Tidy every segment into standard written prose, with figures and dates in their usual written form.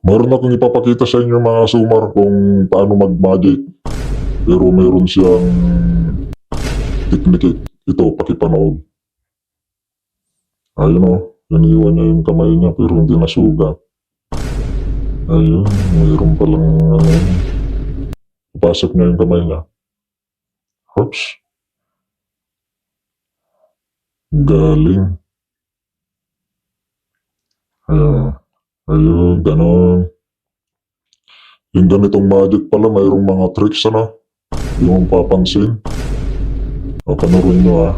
Meron akong ipapakita sa inyo mga sumar kung paano mag-magic. Pero meron siyang teknik. Ito, pakipanood. Ayun o, iniwan niya yung kamay niya pero hindi nasugat. Ayun, mayroon palang ano, ipasok niya yung kamay niya. Oops, galing. Ayun, ganon. Yung ganitong magic pala, mayroong mga tricks ano. Yung papansin. O, panurin nyo ah.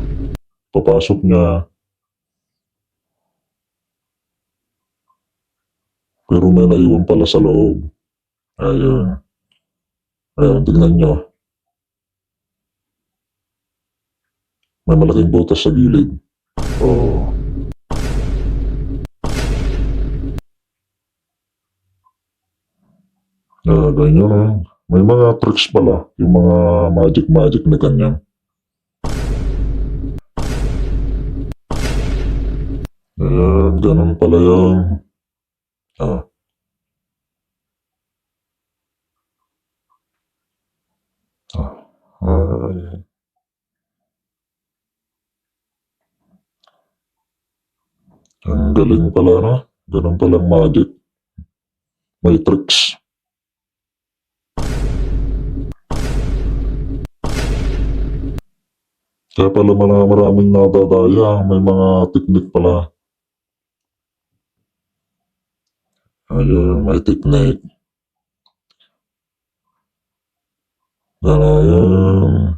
Papasok niya. Pero may naiwan pala sa loob. Ayun. Ayun, tignan nyo. May malaking butas sa gilid. O, ganyan ah. May mga tricks pala. Yung mga magic-magic na ganyan. Ayan, ganun pala yan. Ah. Ay. Ang galing pala na. Ganun palang magic. May tricks. Kaya pala maraming nadadaya. May mga teknik pala. Ayun, may teknik. Ganun.